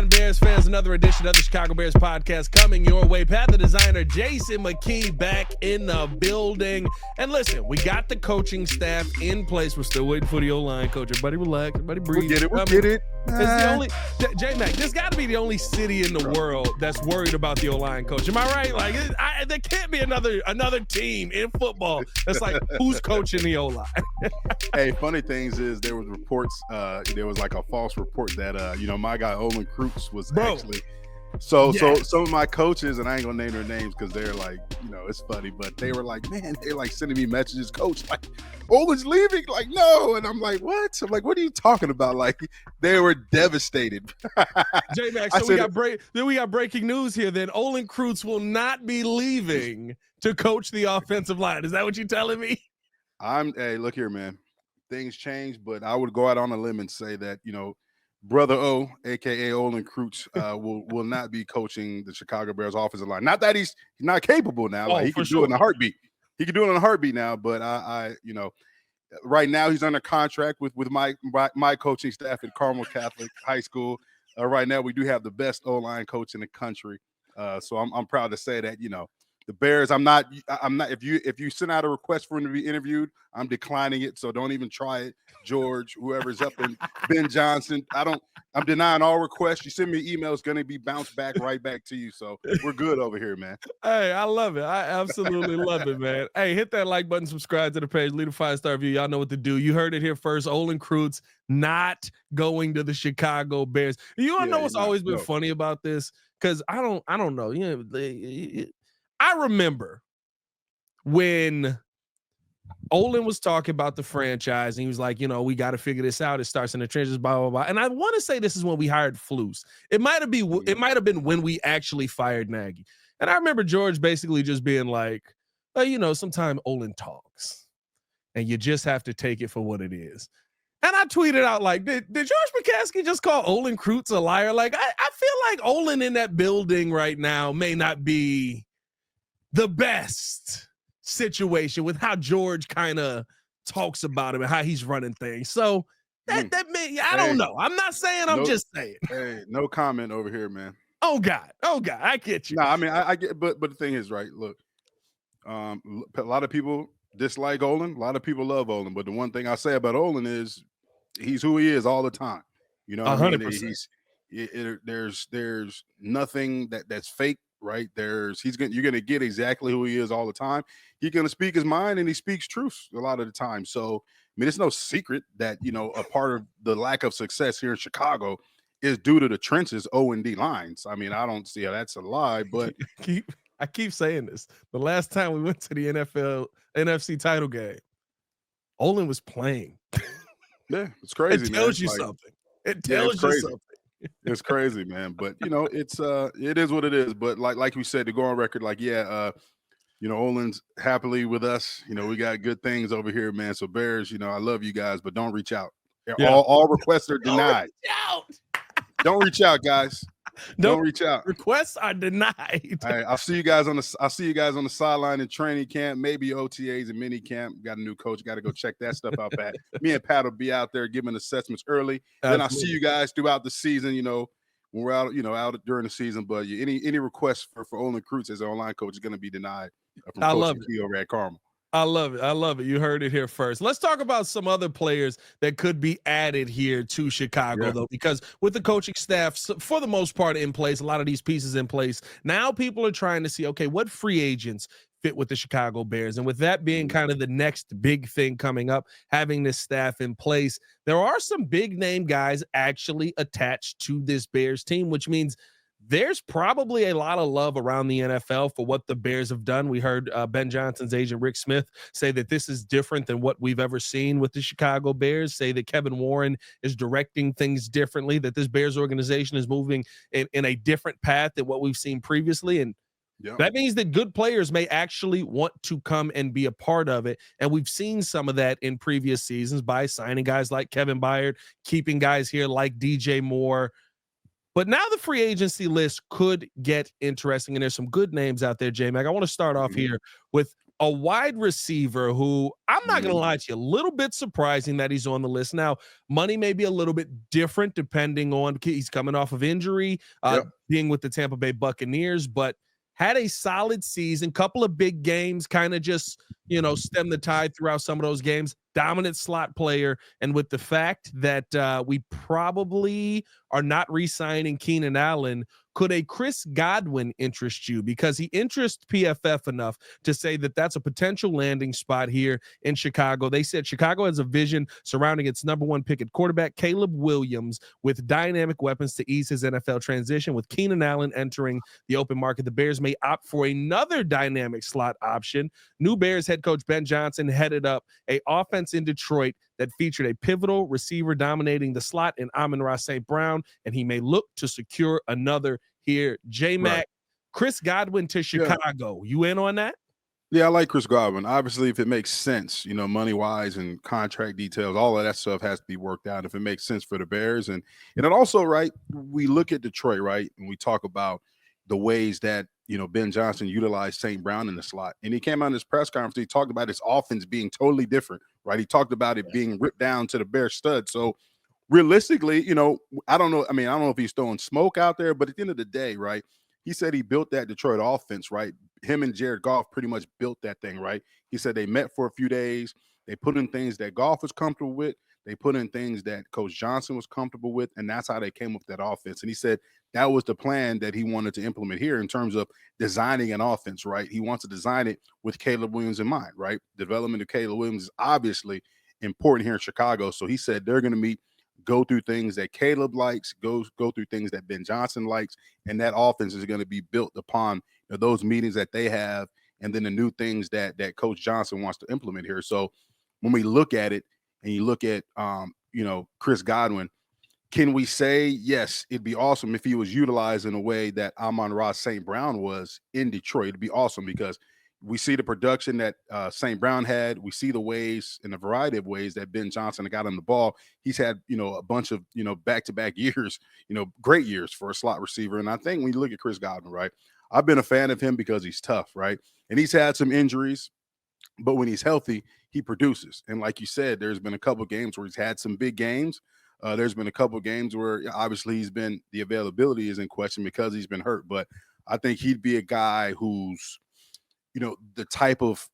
Sideline Bears fans, another edition of the Chicago Bears podcast coming your way. Pat the designer, Jason McKie back in the building. And listen, we got the coaching staff in place. We're still waiting for the O-line coach. Everybody relax. Everybody breathe. We'll get it. It's the only J Mack. This got to be the only city in the world that's worried about the O-line coach. Am I right? Like, there can't be another team in football that's like, who's coaching the O-line? Hey, funny things is there was reports. There was like a false report that my guy Olin Kreutz was actually. So some of my coaches, and I ain't gonna name their names because they're like, it's funny, but they were like, man, they're like sending me messages, coach, like, Olin's leaving, like, no, and I'm like, what? I'm like, what are you talking about? Like, they were devastated. J Mack, so we got breaking news here. Then Olin Kreutz will not be leaving to coach the offensive line. Is that what you're telling me? Hey, look here, man. Things change, but I would go out on a limb and say that Brother O, aka Olin Kreutz, will not be coaching the Chicago Bears offensive line. Not that he's not capable now. Like, he can do it in a heartbeat. He can do it in a heartbeat now. But I right now he's under contract with my coaching staff at Carmel Catholic High School. Right now we do have the best O-line coach in the country. So I'm proud to say that the Bears. I'm not. If you send out a request for him to be interviewed, I'm declining it. So don't even try it, George. Whoever's up in Ben Johnson. I'm denying all requests. You send me an email, it's going to be bounced back right back to you. So we're good over here, man. Hey, I love it. I absolutely love it, man. Hey, hit that like button, subscribe to the page, leave a 5-star review. Y'all know what to do. You heard it here first. Olin Kreutz not going to the Chicago Bears. You know what's always been funny about this? Because I don't know. I remember when Olin was talking about the franchise and he was like, we got to figure this out. It starts in the trenches, blah, blah, blah. And I want to say this is when we hired Flus. It might have been when we actually fired Nagy. And I remember George basically just being like, sometimes Olin talks and you just have to take it for what it is. And I tweeted out like, did George McCaskey just call Olin Kreutz a liar? Like, I feel like Olin in that building right now may not be the best situation with how George kind of talks about him and how he's running things. So that may, I don't know. I'm not saying, I'm just saying. Hey, no comment over here, man. Oh God, I get you. No, I mean, I get, but the thing is, right, look, a lot of people dislike Olin. A lot of people love Olin. But the one thing I say about Olin is he's who he is all the time. 100%. There's nothing that's fake. Right, you're gonna get exactly who he is all the time. He's gonna speak his mind, and he speaks truth a lot of the time. So, I mean, it's no secret that a part of the lack of success here in Chicago is due to the trenches O&D lines. I mean, I don't see how that's a lie, but I keep saying this. The last time we went to the NFC title game, Olin was playing. Yeah, it's crazy. It tells you something. It tells you something. It's crazy, man. But it is what it is. But like we said, to go on record, Olin's happily with us. We got good things over here, man. So Bears, I love you guys, but don't reach out. Yeah. All requests are denied. Don't reach out, guys. Don't reach out. Requests are denied. All right, I'll see you guys on the sideline in training camp, maybe OTAs and mini camp. Got a new coach. Got to go check that stuff out, Pat. Me and Pat will be out there giving assessments early. Absolutely. Then I'll see you guys throughout the season, when we're out, out during the season. But any requests for Olin Kreutz as an online coach is going to be denied from Coach McKie over at Carmel. I love it. You heard it here first. Let's talk about some other players that could be added here to Chicago, though, because with the coaching staff, for the most part, in place, a lot of these pieces in place, now people are trying to see, okay, what free agents fit with the Chicago Bears? And with that being kind of the next big thing coming up, having this staff in place, there are some big name guys actually attached to this Bears team, which means there's probably a lot of love around the NFL for what the Bears have done. We heard Ben Johnson's agent, Rick Smith, say that this is different than what we've ever seen with the Chicago Bears, say that Kevin Warren is directing things differently, that this Bears organization is moving in a different path than what we've seen previously. And that means that good players may actually want to come and be a part of it. And we've seen some of that in previous seasons by signing guys like Kevin Byard, keeping guys here like DJ Moore. But now the free agency list could get interesting, and there's some good names out there, J Mack. I want to start off here with a wide receiver who I'm not going to Mm. lie to you, a little bit surprising that he's on the list. Now, money may be a little bit different depending on he's coming off of injury, Yep. being with the Tampa Bay Buccaneers, but had a solid season, couple of big games, kind of just, stem the tide throughout some of those games. Dominant slot player. And with the fact that we probably are not re-signing Keenan Allen, could a Chris Godwin interest you? Because he interests PFF enough to say that that's a potential landing spot here in Chicago. They said Chicago has a vision surrounding its number one pick at quarterback, Caleb Williams, with dynamic weapons to ease his NFL transition. With Keenan Allen entering the open market, the Bears may opt for another dynamic slot option. New Bears head coach Ben Johnson headed up an offense in Detroit that featured a pivotal receiver dominating the slot in Amon-Ra St. Brown, and he may look to secure another here. J Mack, Right. Chris Godwin to Chicago. Yeah. You in on that? Yeah, I like Chris Godwin. Obviously, if it makes sense, money wise and contract details, all of that stuff has to be worked out. If it makes sense for the Bears, and it also, right, we look at Detroit, right, and we talk about the ways that Ben Johnson utilized St. Brown in the slot, and he came out in his press conference. He talked about his offense being totally different, right? He talked about it being ripped down to the bare stud. So realistically, I don't know. I mean, I don't know if he's throwing smoke out there, but at the end of the day, right? He said he built that Detroit offense, right? Him and Jared Goff pretty much built that thing, right? He said they met for a few days. They put in things that Goff was comfortable with. They put in things that Coach Johnson was comfortable with, and that's how they came up with that offense. And he said that was the plan that he wanted to implement here in terms of designing an offense, right? He wants to design it with Caleb Williams in mind, right? Development of Caleb Williams is obviously important here in Chicago. So he said they're going to go through things that Caleb likes, go through things that Ben Johnson likes, and that offense is going to be built upon those meetings that they have, and then the new things that Coach Johnson wants to implement here. So when we look at it, and you look at Chris Godwin, can we say yes? It'd be awesome if he was utilized in a way that Amon-Ra St. Brown was in Detroit. It'd be awesome because we see the production that St. Brown had. We see the ways, in a variety of ways, that Ben Johnson got on the ball. He's had, a bunch of, back-to-back years, great years for a slot receiver. And I think when you look at Chris Godwin, right, I've been a fan of him because he's tough, right? And he's had some injuries, but when he's healthy, he produces. And like you said, there's been a couple of games where he's had some big games. There's been a couple of games where obviously the availability is in question because he's been hurt. But I think he'd be a guy who's, the type of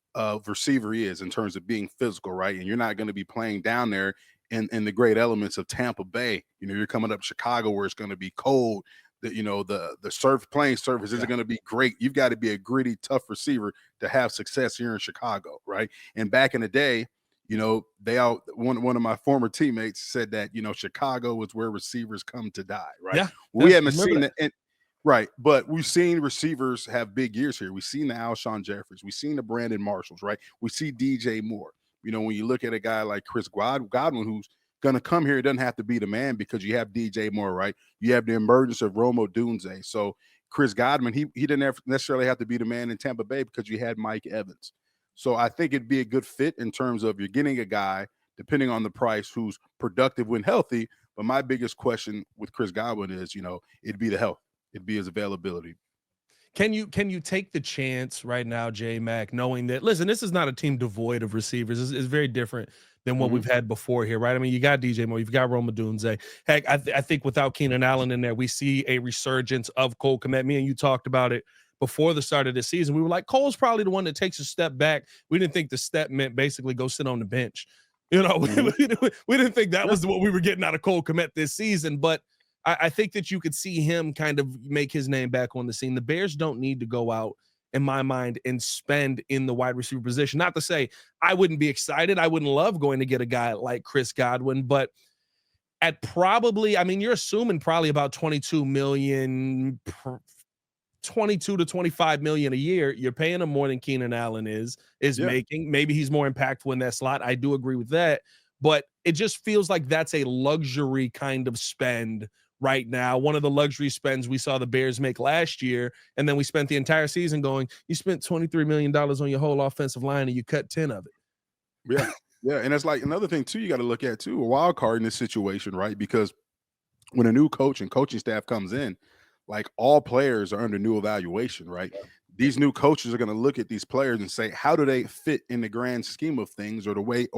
receiver he is in terms of being physical, right? And you're not going to be playing down there in the great elements of Tampa Bay. You're coming up Chicago where it's going to be cold. The playing surface isn't going to be great. You've got to be a gritty, tough receiver to have success here in Chicago, right? And back in the day, one of my former teammates said that Chicago is where receivers come to die, right? Yeah, we haven't seen that. Right, but we've seen receivers have big years here. We've seen the Alshon Jeffries. We've seen the Brandon Marshalls, right? We see DJ Moore. When you look at a guy like Chris Godwin, who's going to come here, it doesn't have to be the man because you have DJ Moore, right? You have the emergence of Rome Odunze. So Chris Godwin, he didn't necessarily have to be the man in Tampa Bay because you had Mike Evans. So I think it'd be a good fit in terms of you're getting a guy, depending on the price, who's productive when healthy. But my biggest question with Chris Godwin is, it'd be the health. It'd be his availability. Can you take the chance right now, J Mack, knowing that, listen, this is not a team devoid of receivers. It's very different than what we've had before here, right? I mean, you got DJ Moore, you've got Rome Odunze. Heck, I think without Keenan Allen in there, we see a resurgence of Cole Kmet. Me and you talked about it before the start of the season. We were like, Cole's probably the one that takes a step back. We didn't think the step meant basically go sit on the bench. We didn't think that was what we were getting out of Cole Kmet this season, but I think that you could see him kind of make his name back on the scene. The Bears don't need to go out, in my mind, and spend in the wide receiver position. Not to say I wouldn't be excited. I wouldn't love going to get a guy like Chris Godwin, but at probably, I mean, you're assuming probably about 22 to 25 million a year. You're paying him more than Keenan Allen is making. Maybe he's more impactful in that slot. I do agree with that, but it just feels like that's a luxury kind of spend right now. One of the luxury spends we saw the Bears make last year, and then we spent the entire season going, you spent $23 million on your whole offensive line and you cut 10 of it. Yeah. Yeah. And that's like another thing too, you got to look at too, a wild card in this situation, right? Because when a new coach and coaching staff comes in, like all players are under new evaluation, right? these new coaches are going to look at these players and say, how do they fit in the grand scheme of things, or the way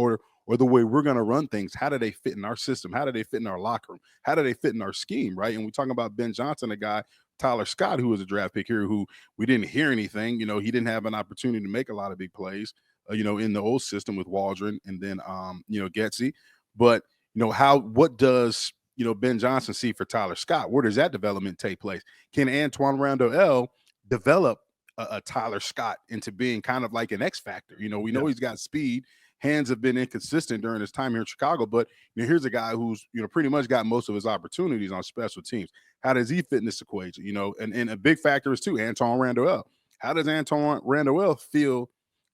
we're going to run things? How do they fit in our system? How do they fit in our locker room? How do they fit in our scheme, right? And we're talking about Ben Johnson, a guy, Tyler Scott, who was a draft pick here, who we didn't hear anything. You know, he didn't have an opportunity to make a lot of big plays, you know, in the old system with Waldron and then, you know, Getsy. But, you know, what does, you know, Ben Johnson see for Tyler Scott? Where does that development take place? Can Antoine Randall develop a Tyler Scott into being kind of like an X factor? You know, we know he's got speed. Hands have been inconsistent during his time here in Chicago, but you know, here's a guy who's, you know, pretty much got most of his opportunities on special teams. How does he fit in this equation? You know, and a big factor is too Antoine Randall. How does Antoine Randall feel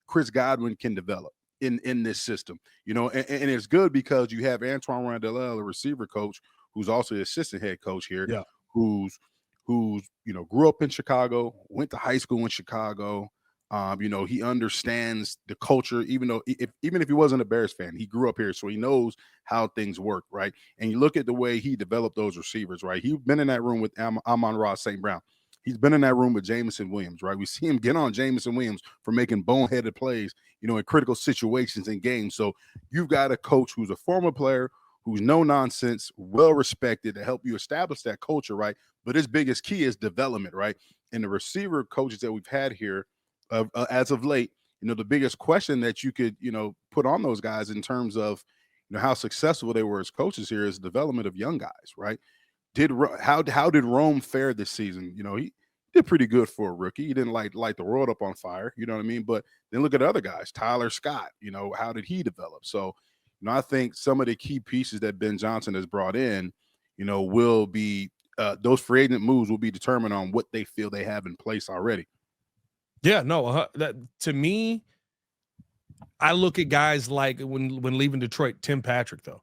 Chris Godwin can develop in this system? You know, and it's good because you have Antoine Randall, a receiver coach, who's also the assistant head coach here, who's you know, grew up in Chicago, went to high school in Chicago. You know, he understands the culture, even if he wasn't a Bears fan, he grew up here, so he knows how things work, right? And you look at the way he developed those receivers, right? He's been in that room with Amon-Ra St. Brown. He's been in that room with Jameson Williams, right? We see him get on Jameson Williams for making boneheaded plays, you know, in critical situations in games. So you've got a coach who's a former player, who's no nonsense, well respected, to help you establish that culture, right? But his biggest key is development, right? And the receiver coaches that we've had here, as of late, you know, the biggest question that you could, you know, put on those guys in terms of, you know, how successful they were as coaches here is development of young guys, right? How did Rome fare this season? You know, he did pretty good for a rookie. He didn't light the world up on fire, you know what I mean? But then look at other guys, Tyler Scott. You know, how did he develop? So, you know, I think some of the key pieces that Ben Johnson has brought in, you know, will be those free agent moves will be determined on what they feel they have in place already. Yeah, no, that to me, I look at guys like when leaving Detroit, Tim Patrick, though,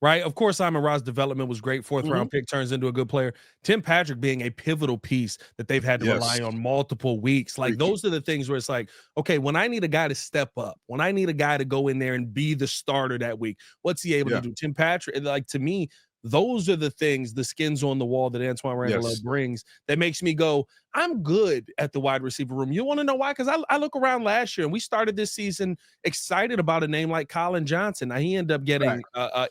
right? Of course, Amon-Ra's development was great. Fourth round pick turns into a good player. Tim Patrick being a pivotal piece that they've had to rely on multiple weeks. Like those are the things where it's like, okay, when I need a guy to step up, when I need a guy to go in there and be the starter that week, what's he able to do? Tim Patrick, like to me, those are the things, the skins on the wall that Antoine Randall brings that makes me go, I'm good at the wide receiver room. You want to know why? Because I look around last year and we started this season excited about a name like Colin Johnson. Now he ended up getting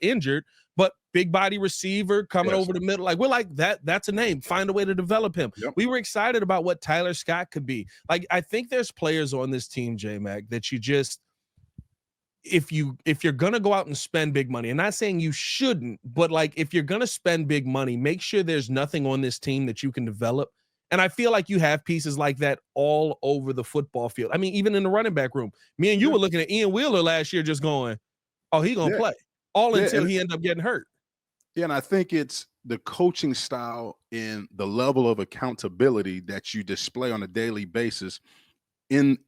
injured, but big body receiver coming over the middle. Like we're like, that's a name. Find a way to develop him. We were excited about what Tyler Scott could be. Like, I think there's players on this team, J Mack, that you just, if you're gonna go out and spend big money, and not saying you shouldn't, but like if you're gonna spend big money, make sure there's nothing on this team that you can develop. And I feel like you have pieces like that all over the football field. I mean, even in the running back room, me and you were looking at Ian Wheeler last year, just going, "Oh, he gonna play," until he ended up getting hurt. Yeah, and I think it's the coaching style and the level of accountability that you display on a daily basis in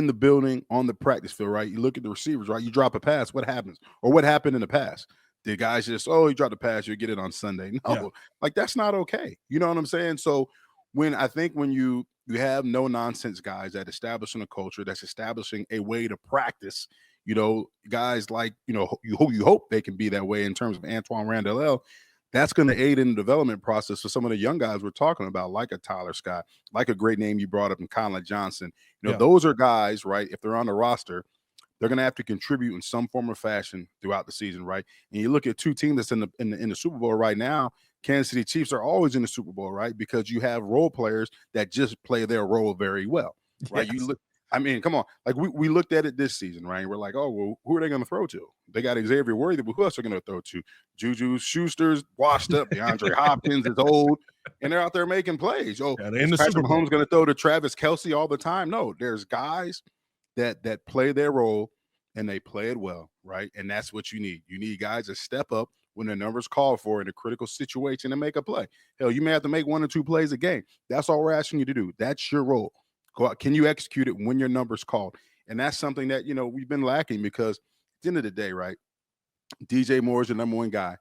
the building, on the practice field, right? You look at the receivers, right? You drop a pass, what happens? Or what happened in the past? Did guys just, he dropped a pass, you get it on Sunday? No, like that's not okay. You know what I'm saying? So when you have no nonsense guys that establishing a culture, that's establishing a way to practice, you know, guys like, you know, you hope they can be that way in terms of Antoine Randall, that's going to aid in the development process for some of the young guys we're talking about, like a Tyler Scott, like a great name you brought up in Colin Johnson. You know, those are guys, right? If they're on the roster, they're going to have to contribute in some form or fashion throughout the season, right? And you look at two teams that's in the Super Bowl right now. Kansas City Chiefs are always in the Super Bowl, right? Because you have role players that just play their role very well, right? You look. I mean, come on. Like we looked at it this season, right? We're like, oh, well, who are they going to throw to? They got Xavier Worthy, but who else are going to throw to? Juju Schuster's washed up. DeAndre Hopkins is old, and they're out there making plays. Oh, is Patrick Mahomes going to throw to Travis Kelce all the time? No, there's guys that play their role and they play it well, right? And that's what you need. You need guys to step up when the numbers call for in a critical situation and make a play. Hell, you may have to make 1 or 2 plays a game. That's all we're asking you to do. That's your role. Go out. Can you execute it when your number's called? And that's something that, you know, we've been lacking because at the end of the day, right, DJ Moore is the number one guy,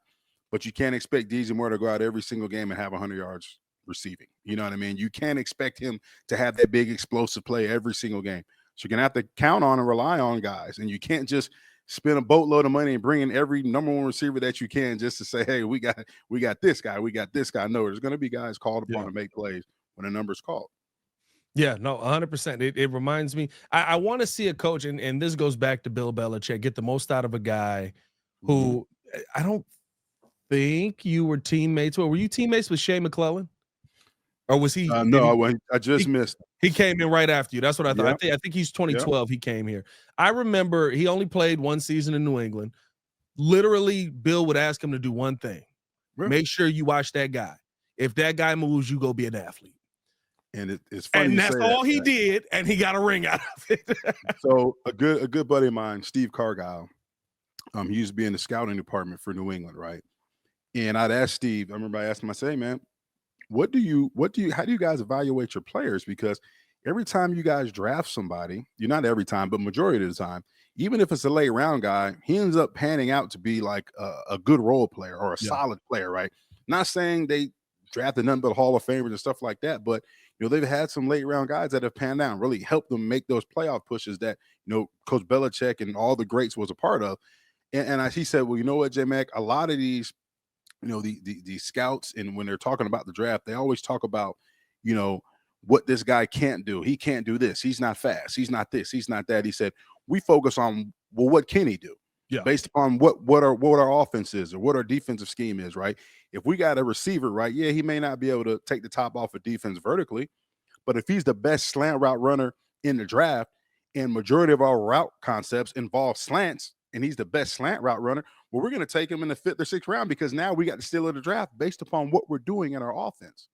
but you can't expect DJ Moore to go out every single game and have 100 yards receiving. You know what I mean? You can't expect him to have that big explosive play every single game. So you're going to have to count on and rely on guys, and you can't just spend a boatload of money and bring in every number one receiver that you can just to say, hey, we got this guy, we got this guy. No, there's going to be guys called upon to make plays when a number's called. Yeah, no, 100%. It reminds me. I want to see a coach, and this goes back to Bill Belichick, get the most out of a guy Mhm. who I don't think you were teammates with. Were you teammates with Shea McClellan? Or was he did No, I he went. I just he missed. he came in right after you? That's what I thought. Yep. I think he's Yep. 2012 he came here. I remember he only played one season in New England. Literally, Bill would ask him to do one thing. Yeah. Make sure you watch that guy. If that guy moves, you go be an athlete. And it's funny And you say that's that. all he did, and he got a ring out of it. So a good buddy of mine, Steve Cargile, he used to be in the scouting department for New England, right? And I'd ask Steve. I remember I asked him. I say, "Hey, man, how do you guys evaluate your players? Because every time you guys draft somebody, you're not every time, but majority of the time, even if it's a late round guy, he ends up panning out to be like a good role player or a Yeah. solid player, right? Not saying they drafted nothing but Hall of Famers and stuff like that, but they've had some late round guys that have panned out and really helped them make those playoff pushes that Coach Belichick and all the greats was a part of. And he said, well, you know what, J Mack, a lot of these the scouts, and when they're talking about the draft, they always talk about what this guy can't do. He can't do this. He's not fast. He's not this. He's not that. He said we focus on, well, what can he do? Yeah. Based upon what our offense is or what our defensive scheme is, right? If we got a receiver, right, yeah, he may not be able to take the top off of defense vertically, but if he's the best slant route runner in the draft, and majority of our route concepts involve slants, and he's the best slant route runner, well, we're going to take him in the 5th or 6th round because now we got the steal of the draft based upon what we're doing in our offense.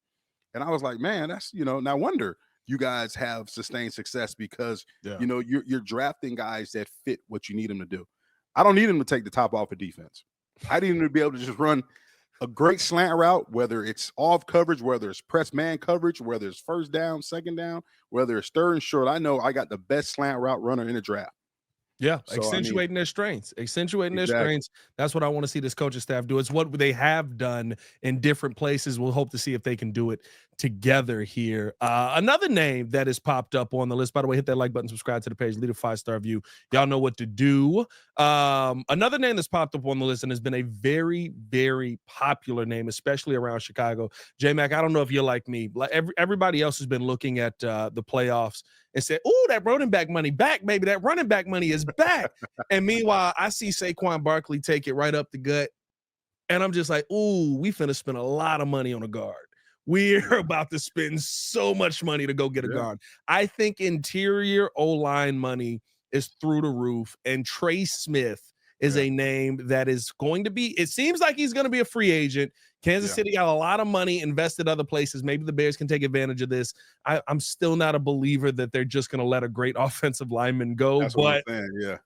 And I was like, man, that's no wonder you guys have sustained success because you're drafting guys that fit what you need them to do. I don't need him to take the top off of defense. I need him to be able to just run a great slant route, whether it's off coverage, whether it's press man coverage, whether it's first down, second down, whether it's third and short. I know I got the best slant route runner in the draft. Yeah, So, accentuating their strengths. Accentuating their exactly. strengths. That's what I want to see this coaching staff do. It's what they have done in different places. We'll hope to see if they can do it together here. Another name that has popped up on the list, by the way, hit that like button, subscribe to the page, leave a 5-star review. Y'all know what to do. Another name that's popped up on the list and has been a very, very popular name, especially around Chicago. J Mack, I don't know if you're like me. Like everybody else has been looking at the playoffs and said, "Ooh, that running back money back, baby. That running back money is back." And meanwhile, I see Saquon Barkley take it right up the gut, and I'm just like, "Ooh, we finna spend a lot of money on a guard. We're about to spend so much money to go get a guard." I think interior O-line money is through the roof, and Trey Smith is a name that is going to be. It seems like he's going to be a free agent. Kansas City got a lot of money invested other places. Maybe the Bears can take advantage of this. I'm still not a believer that they're just going to let a great offensive lineman go. That's what I'm saying. Yeah.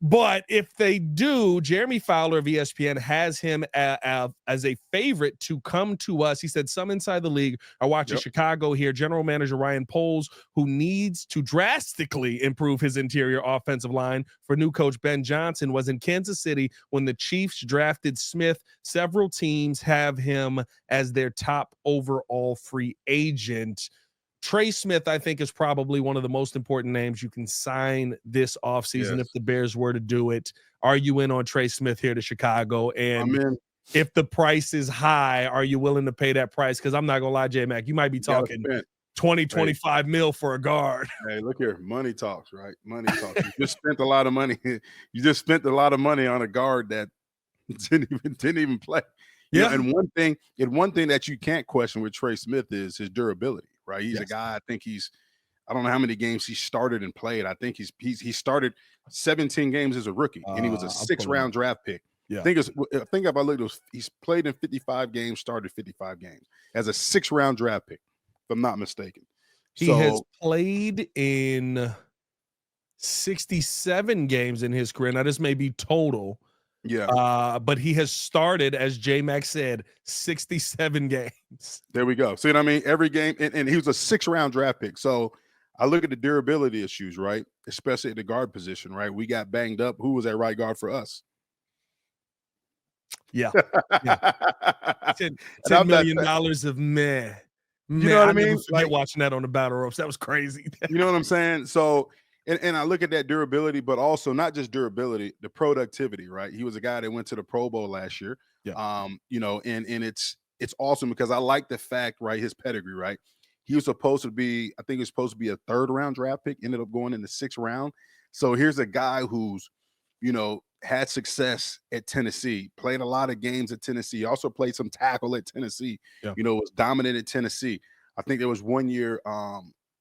But if they do, Jeremy Fowler of ESPN has him as a favorite to come to us. He said some inside the league are watching Chicago here. General manager Ryan Poles, who needs to drastically improve his interior offensive line for new coach Ben Johnson, was in Kansas City when the Chiefs drafted Smith. Several teams have him as their top overall free agent. Trey Smith, I think, is probably one of the most important names you can sign this offseason if the Bears were to do it. Are you in on Trey Smith here to Chicago? And if the price is high, are you willing to pay that price? Because I'm not going to lie, J Mack, you might be talking 20, 25 mil for a guard. Hey, look here. Money talks, right? Money talks. You just spent a lot of money. You just spent a lot of money on a guard that didn't even play. And one thing that you can't question with Trey Smith is his durability. Right, he's a guy. I don't know how many games he started and played. I think he started 17 games as a rookie, and he was a 6th-round draft pick. I think if I looked, he's played in 55 games, started 55 games as a 6th-round draft pick, if I'm not mistaken. He has played in 67 games in his career. Now this may be total. But he has started, as J Mack said, 67 games. There we go. See what I mean? Every game, and he was a 6th-round draft pick. So I look at the durability issues, right? Especially at the guard position, right? We got banged up. Who was at right guard for us? $10 million of meh. You know what I mean? Never forget watching that on the battle ropes. That was crazy. You know what I'm saying? So, and I look at that durability, but also not just durability, the productivity, right? He was a guy that went to the Pro Bowl last year. And it's awesome because I like the fact, right, his pedigree, right? He was supposed to be, I think he was supposed to be a 3rd round draft pick, ended up going in the 6th round. So here's a guy who's, had success at Tennessee, played a lot of games at Tennessee, also played some tackle at Tennessee, was dominant at Tennessee. I think there was one year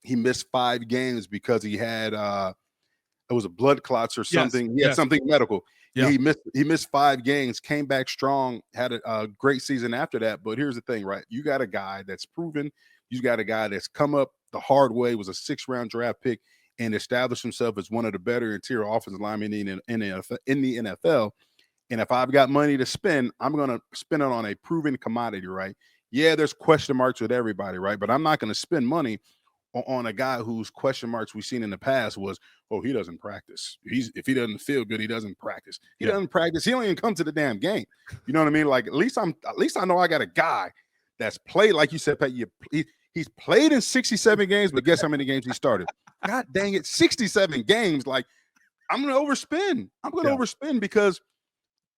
he missed 5 games because he had it was a blood clots or something. Yes, he had something medical. Yeah. He missed 5 games, came back strong, had a great season after that. But here's the thing, right? You got a guy that's proven. You got a guy that's come up the hard way, was a 6th round draft pick, and established himself as one of the better interior offensive linemen in the NFL. And if I've got money to spend, I'm going to spend it on a proven commodity, right? Yeah, there's question marks with everybody, right? But I'm not going to spend money on a guy whose question marks we've seen in the past was, he doesn't practice. If he doesn't feel good, he doesn't practice. He doesn't practice. He don't even come to the damn game. You know what I mean? Like at least I know I got a guy that's played, like you said, Pat. He's played in 67 games, but guess how many games he started? God dang it, 67 games. Like I'm going to overspend. I'm going to overspend because,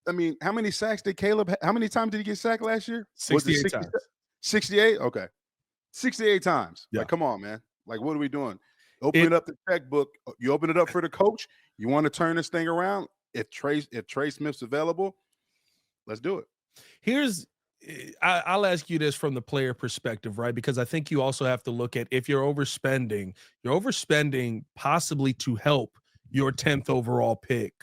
I mean, how many sacks did Caleb? How many times did he get sacked last year? 68 times. 68? Okay. 68 times. Yeah. Like, come on, man. Like, what are we doing? Open up the checkbook. You open it up for the coach. You want to turn this thing around. If Trey Smith's available, let's do it. I'll ask you this from the player perspective, right? Because I think you also have to look at if you're overspending possibly to help your 10th overall pick,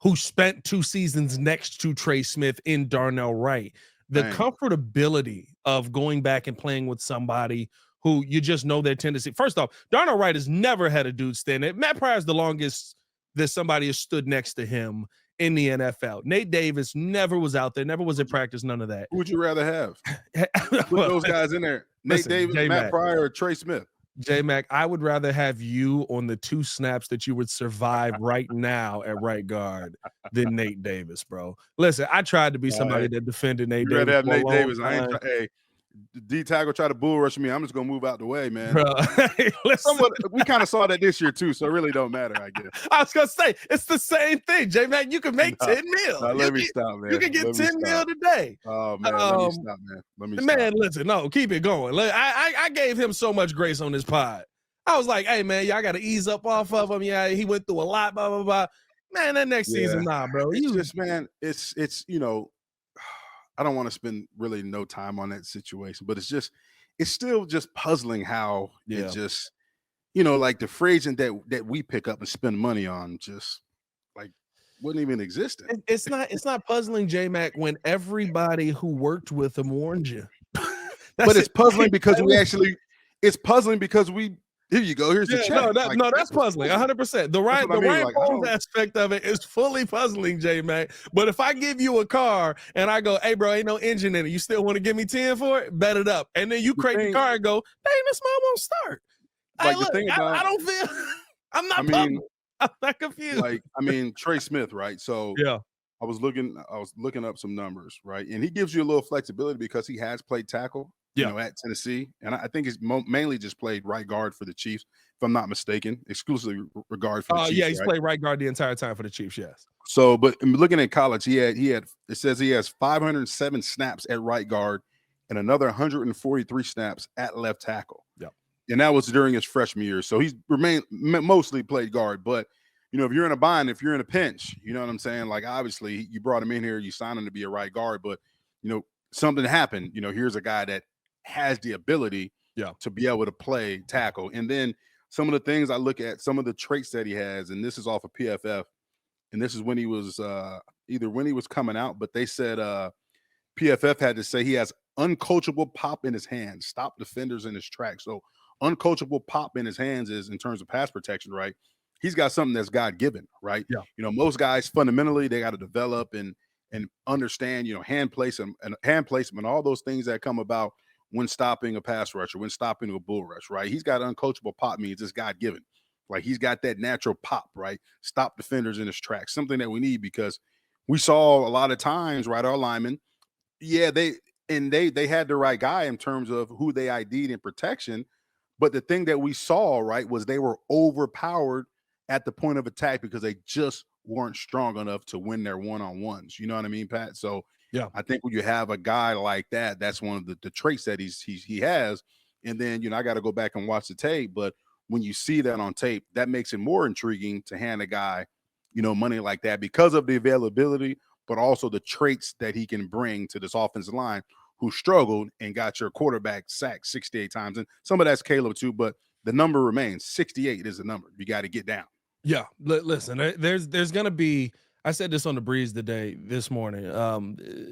who spent 2 seasons next to Trey Smith in Darnell Wright. The comfortability of going back and playing with somebody who you just know their tendency. First off, Darnell Wright has never had a dude stand there. Matt Pryor's the longest that somebody has stood next to him in the NFL. Nate Davis never was out there, never was at practice, none of that. Who would you rather have? Put those guys in there. Nate Davis, Matt Pryor, or Trey Smith? J Mack, I would rather have you on the 2 snaps that you would survive right now at right guard than Nate Davis, bro. Listen, I tried to be somebody that defended Nate Davis. You'd rather have Nate Davis. Hey, D tackle try to bull rush me. I'm just gonna move out the way, man. Bro, we kind of saw that this year too, so it really don't matter, I guess. I was gonna say it's the same thing, J Mack. You can make 10 mil. Let me stop, man. You can get 10 mil today. Oh man, let me stop, man. Let me stop. Man, listen, no, keep it going. I gave him so much grace on this pod. I was like, hey man, y'all got to ease up off of him. Yeah, he went through a lot, blah blah blah. Man, that next season, nah, bro. It's I don't want to spend really no time on that situation, but it's still just puzzling how it just, like the free agent that we pick up and spend money on just like wouldn't even exist. It's not puzzling, J Mack, when everybody who worked with him warned you. But it's puzzling because here you go. Here's the check. That's puzzling. 100%. The Ryan Poles aspect of it is fully puzzling, J Mack. But if I give you a car and I go, hey, bro, ain't no engine in it, you still want to give me 10 for it? Bet it up. And then you crank the car and go, dang, this mom won't start. Like the thing about, I don't feel. I'm not. I'm not confused. Like Trey Smith, right? So yeah, I was looking up some numbers, right, and he gives you a little flexibility because he has played tackle. At Tennessee. And I think he's mainly just played right guard for the Chiefs, if I'm not mistaken, exclusively regard for the Chiefs. Yeah, he's played right guard the entire time for the Chiefs, yes. So, but looking at college, it says he has 507 snaps at right guard and another 143 snaps at left tackle. Yeah. And that was during his freshman year. So he's mostly played guard. But, if you're in a bind, if you're in a pinch, you know what I'm saying? Like, obviously, you brought him in here, you signed him to be a right guard, but, something happened. Here's a guy that has the ability to be able to play tackle. And then some of the things I look at, some of the traits that he has, and this is off of PFF, and this is when he was either when he was coming out, but they said PFF had to say he has uncoachable pop in his hands, stop defenders in his tracks. So uncoachable pop in his hands is in terms of pass protection, right? He's got something that's God-given, right? Yeah. Most guys fundamentally they got to develop and understand, hand placement and all those things that come about when stopping a pass rush or when stopping a bull rush, right? He's got uncoachable pop means it's God-given. Like he's got that natural pop, right? Stop defenders in his tracks, something that we need because we saw a lot of times, right? Our linemen, they had the right guy in terms of who they ID'd in protection. But the thing that we saw, right, was they were overpowered at the point of attack because they just weren't strong enough to win their one-on-ones. You know what I mean, Pat? So yeah, I think when you have a guy like that, that's one of the traits that he has And then, I got to go back and watch the tape. But when you see that on tape, that makes it more intriguing to hand a guy, money like that because of the availability, but also the traits that he can bring to this offensive line who struggled and got your quarterback sacked 68 times. And some of that's Caleb too, but the number remains. 68 is the number. You got to get down. Yeah. Listen, there's going to be, I said this on the breeze this morning.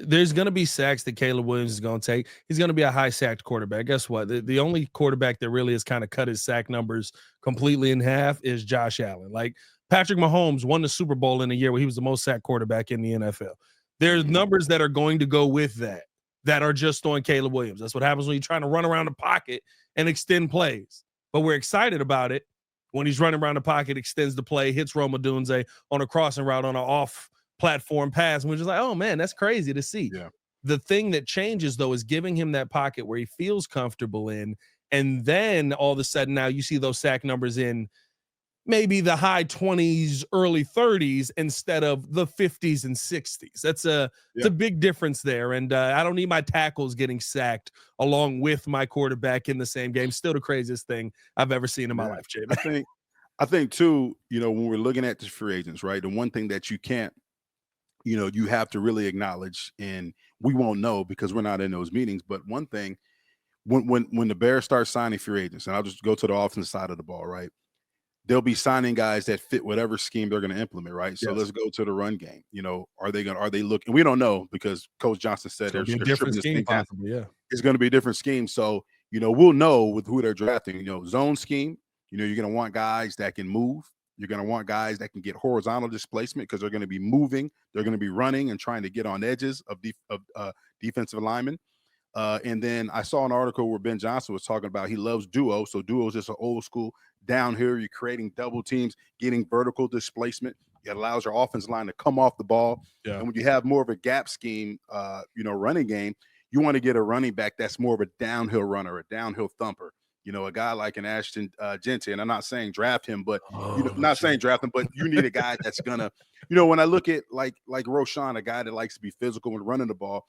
There's going to be sacks that Caleb Williams is going to take. He's going to be a high sacked quarterback. Guess what? The only quarterback that really has kind of cut his sack numbers completely in half is Josh Allen. Like Patrick Mahomes won the Super Bowl in a year where he was the most sacked quarterback in the NFL. There's numbers that are going to go with that are just on Caleb Williams. That's what happens when you're trying to run around the pocket and extend plays. But we're excited about it when he's running around the pocket, extends the play, hits Rome Odunze on a crossing route on an off-platform pass. And we're just like, oh, man, that's crazy to see. Yeah. The thing that changes, though, is giving him that pocket where he feels comfortable in. And then all of a sudden now you see those sack numbers in maybe the high 20s, early 30s instead of the 50s and 60s. That's it's a big difference there. And I don't need my tackles getting sacked along with my quarterback in the same game. Still the craziest thing I've ever seen in my life, Jay. I think too, when we're looking at the free agents, right? The one thing that you can't, you have to really acknowledge, and we won't know because we're not in those meetings. But one thing, when the Bears start signing free agents, and I'll just go to the offensive side of the ball, right? They'll be signing guys that fit whatever scheme they're going to implement, right? So let's go to the run game. Are they looking? We don't know because Coach Johnson said there's a different scheme possibly. Yeah, it's going to be a different scheme. So we'll know with who they're drafting. Zone scheme. You're going to want guys that can move. You're going to want guys that can get horizontal displacement because they're going to be moving. They're going to be running and trying to get on edges of defensive linemen. And then I saw an article where Ben Johnson was talking about he loves duo. So duo is just an old school down here. You're creating double teams, getting vertical displacement. It allows your offensive line to come off the ball. Yeah. And when you have more of a gap scheme, running game, you want to get a running back that's more of a downhill runner, a downhill thumper. A guy like an Ashton Genty, and I'm not saying draft him, but saying draft him, but you need a guy that's gonna, when I look at like Roshan, a guy that likes to be physical when running the ball,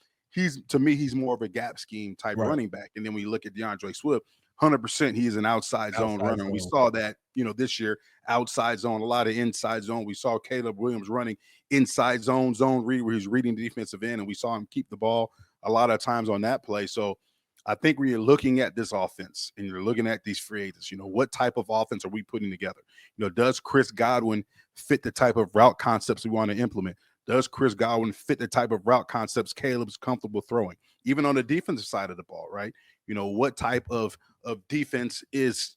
to me, he's more of a gap scheme type running back. And then when you look at DeAndre Swift, 100% he is an outside zone runner. And we saw that, this year, outside zone, a lot of inside zone. We saw Caleb Williams running inside zone read where he's reading the defensive end, and we saw him keep the ball a lot of times on that play. So I think when you're looking at this offense and you're looking at these free agents, what type of offense are we putting together? Does Chris Godwin fit the type of route concepts we want to implement? Does Chris Godwin fit the type of route concepts Caleb's comfortable throwing? Even on the defensive side of the ball, right? What type of defense is,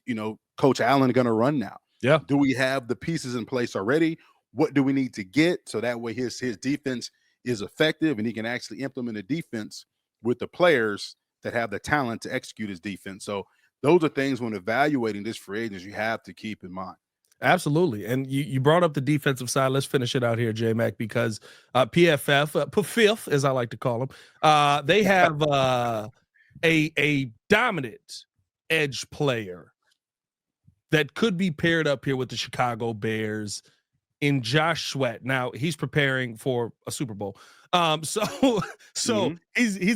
Coach Allen going to run now? Yeah. Do we have the pieces in place already? What do we need to get so that way his defense is effective and he can actually implement a defense with the players that have the talent to execute his defense? So those are things when evaluating this free agents you have to keep in mind. Absolutely. And you brought up the defensive side. Let's finish it out here, J Mack, because PFF, as I like to call them, they have a dominant edge player that could be paired up here with the Chicago Bears in Josh Sweat. Now he's preparing for a Super Bowl. He's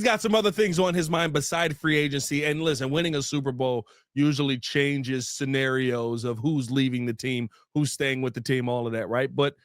got some other things on his mind beside free agency. And listen, winning a Super Bowl usually changes scenarios of who's leaving the team, who's staying with the team, all of that, right? But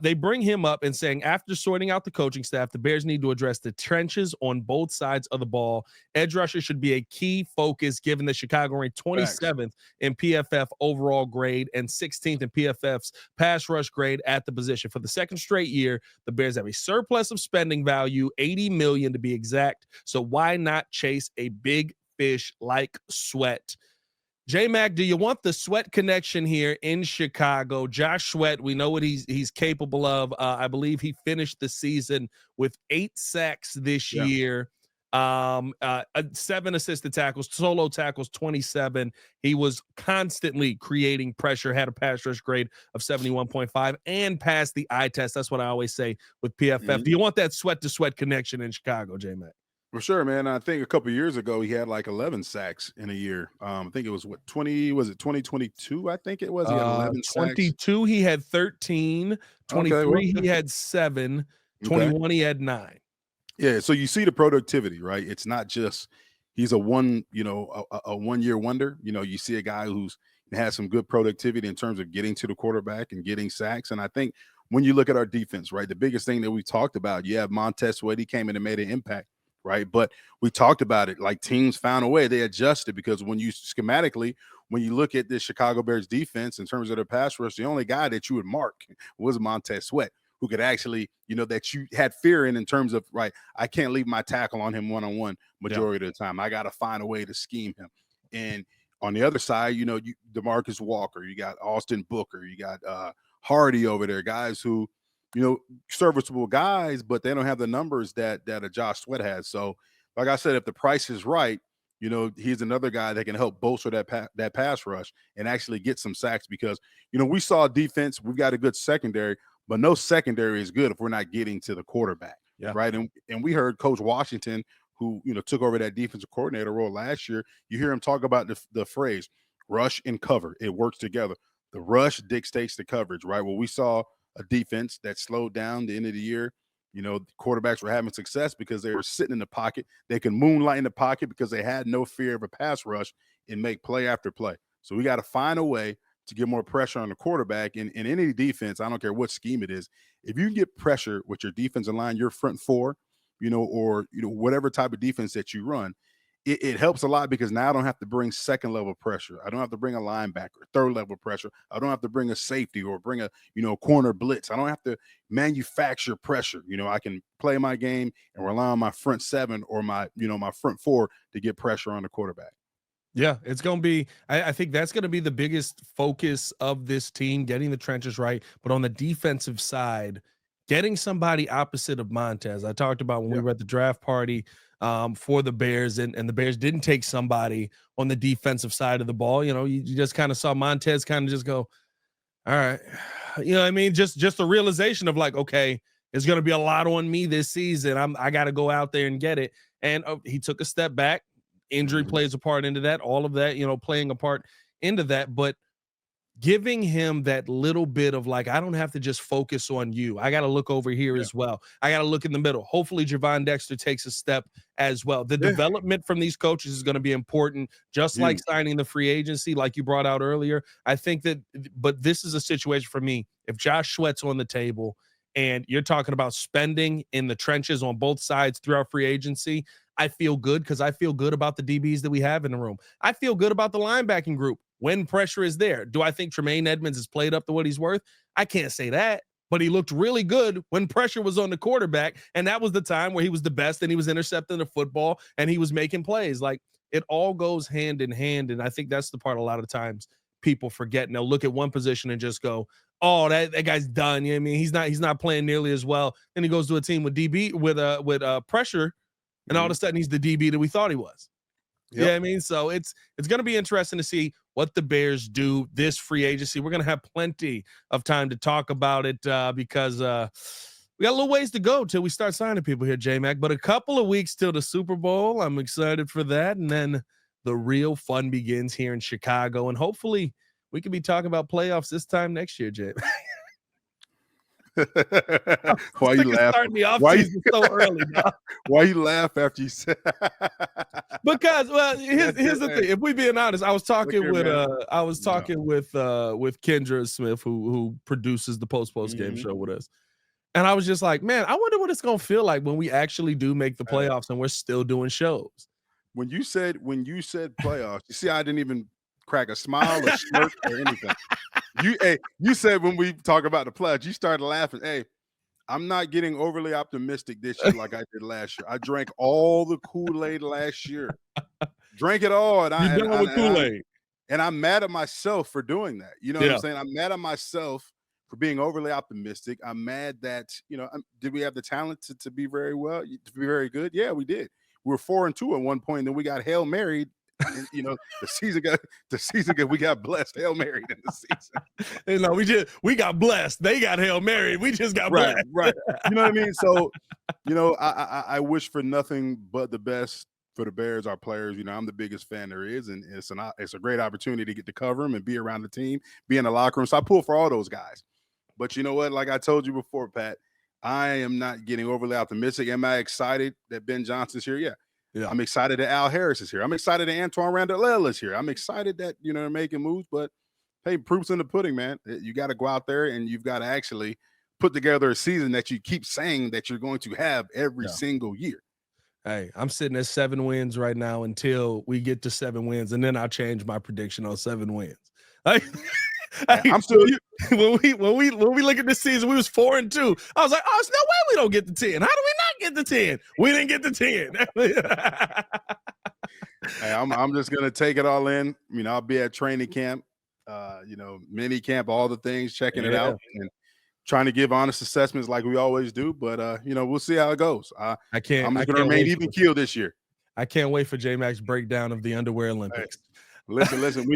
they bring him up and saying, after sorting out the coaching staff, the Bears need to address the trenches on both sides of the ball. Edge rusher should be a key focus, given that Chicago ranked 27th in PFF overall grade and 16th in PFF's pass rush grade at the position. For the second straight year, the Bears have a surplus of spending value, $80 million to be exact. So why not chase a big fish like Sweat? J Mack, do you want the Sweat connection here in Chicago? Josh Sweat, we know what he's capable of. I believe he finished the season with 8 sacks this year, 7 assisted tackles, solo tackles, 27. He was constantly creating pressure, had a pass rush grade of 71.5 and passed the eye test. That's what I always say with PFF. Do you want that sweat to sweat connection in Chicago, J Mack? For sure, man. I think a couple of years ago he had like 11 sacks in a year. I think it was 2022? I think it was. He had 11 22 sacks. He had 13. 23 he had 7. 21 he had 9. Yeah, so you see the productivity, right? It's not just he's a 1-year wonder. You see a guy who's has some good productivity in terms of getting to the quarterback and getting sacks. And I think when you look at our defense, right, the biggest thing that we talked about, you have Montez Sweat, he came in and made an impact, right? But we talked about it, like teams found a way, they adjusted, because when you schematically, when you look at this Chicago Bears defense in terms of their pass rush, the only guy that you would mark was Montez Sweat, who could actually, that you had fear in terms of, right, I can't leave my tackle on him one-on-one majority of the time. I got to find a way to scheme him. And on the other side, you DeMarcus Walker, you got Austin Booker, you got Hardy over there, guys who, serviceable guys, but they don't have the numbers that a Josh Sweat has. So, like I said, if the price is right, he's another guy that can help bolster that pass rush and actually get some sacks, because, we saw defense, we've got a good secondary, but no secondary is good if we're not getting to the quarterback, right? And we heard Coach Washington, who took over that defensive coordinator role last year. You hear him talk about the phrase rush and cover. It works together. The rush dictates the coverage, right? Well, we saw a defense that slowed down the end of the year. The quarterbacks were having success because they were sitting in the pocket. They can moonlight in the pocket because they had no fear of a pass rush and make play after play. So we got to find a way to get more pressure on the quarterback. In any defense, I don't care what scheme it is, if you can get pressure with your defensive line, your front four, or whatever type of defense that you run, it helps a lot, because now I don't have to bring second level pressure. I don't have to bring a linebacker, third level pressure. I don't have to bring a safety or bring a corner blitz. I don't have to manufacture pressure. I can play my game and rely on my front seven or my my front four to get pressure on the quarterback. Yeah, it's going to be, I think that's going to be the biggest focus of this team, getting the trenches right. But on the defensive side, getting somebody opposite of Montez. I talked about when we were at the draft party for the Bears, and the Bears didn't take somebody on the defensive side of the ball. You just kind of saw Montez kind of just go, all right. What I mean? Just the realization of like, okay, it's going to be a lot on me this season. I got to go out there and get it. And he took a step back. Injury plays a part into that, all of that, playing a part into that, but giving him that little bit of like, I don't have to just focus on you. I got to look over here as well. I got to look in the middle. Hopefully Javon Dexter takes a step as well. The development from these coaches is going to be important, just like signing the free agency, like you brought out earlier. I think that, but this is a situation for me. If Josh Sweat's on the table and you're talking about spending in the trenches on both sides throughout free agency, I feel good, because I feel good about the DBs that we have in the room. I feel good about the linebacking group when pressure is there. Do I think Tremaine Edmonds has played up to what he's worth? I can't say that, but he looked really good when pressure was on the quarterback, and that was the time where he was the best, and he was intercepting the football, and he was making plays. Like, it all goes hand in hand, and I think that's the part a lot of times people forget. And they'll look at one position and just go, oh, that guy's done. I mean, he's not playing nearly as well. Then he goes to a team with DB with pressure, and all of a sudden he's the DB that we thought he was. Yeah, I mean, so it's going to be interesting to see what the Bears do this free agency. We're going to have plenty of time to talk about it because we got a little ways to go till we start signing people here, J Mack. But a couple of weeks till the Super Bowl. I'm excited for that, and then the real fun begins here in Chicago, and hopefully we can be talking about playoffs this time next year, J Mack. Why you laugh? Starting the offseason so early, dog. Why you laugh after you said? Because here's the thing. If we being honest, I was talking with Kendra Smith, who produces the post game show with us, and I was just like, man, I wonder what it's gonna feel like when we actually do make the playoffs and we're still doing shows. When you said playoffs, you see, I didn't even crack a smile or smirk or anything. You said when we talk about the playoffs, you started laughing. Hey, I'm not getting overly optimistic this year like I did last year. I drank all the Kool-Aid last year. Drank it all. And You're done with Kool-Aid. And I'm mad at myself for doing that. You know what I'm saying? I'm mad at myself for being overly optimistic. I'm mad that, did we have the talent to be very well, to be very good? Yeah, we did. We were 4-2 at one point, and then we got Hail Married. And, the season got we got blessed. Hail Married in the season. We got blessed. They got Hail Married. We just got blessed. Right. You know what I mean? So, I wish for nothing but the best for the Bears, our players. I'm the biggest fan there is, and it's a great opportunity to get to cover them and be around the team, be in the locker room. So I pull for all those guys. But you know what? Like I told you before, Pat, I am not getting overly optimistic. Am I excited that Ben Johnson's here? Yeah. Yeah. I'm excited that Al Harris is here. I'm excited that Antoine Randall is here. I'm excited that, they're making moves, but hey, proof's in the pudding, man. You got to go out there and you've got to actually put together a season that you keep saying that you're going to have every single year. Hey, I'm sitting at 7 wins right now until we get to 7 wins, and then I'll change my prediction on 7 wins. Like, I'm still when we look at this season, we was 4-2. I was like, oh, there's no way we don't get the 10. How do we not get the 10? We didn't get the 10. Hey, I'm just gonna take it all in. I'll be at training camp, mini camp, all the things, checking it out and trying to give honest assessments like we always do. But we'll see how it goes. I'm just gonna remain even keel this year. I can't wait for J Mack's breakdown of the underwear Olympics. Hey, listen.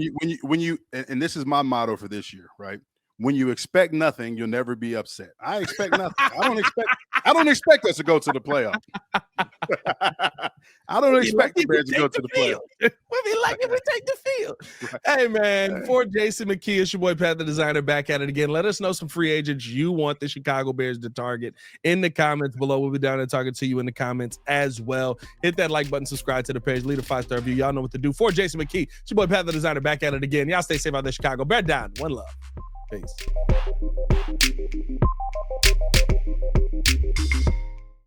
When you and this is my motto for this year, right? When you expect nothing, you'll never be upset. I expect nothing. I don't expect us to go to the playoffs. I don't expect the Bears to go to the playoffs. We'll be lucky if we take the field. Right. Hey, man, for Jason McKie, it's your boy Pat the Designer back at it again. Let us know some free agents you want the Chicago Bears to target in the comments below. We'll be down there talking to you in the comments as well. Hit that like button, subscribe to the page, leave a 5-star review. Y'all know what to do. For Jason McKie, it's your boy Pat the Designer back at it again. Y'all stay safe out there, Chicago. Bear down. One love. Peace.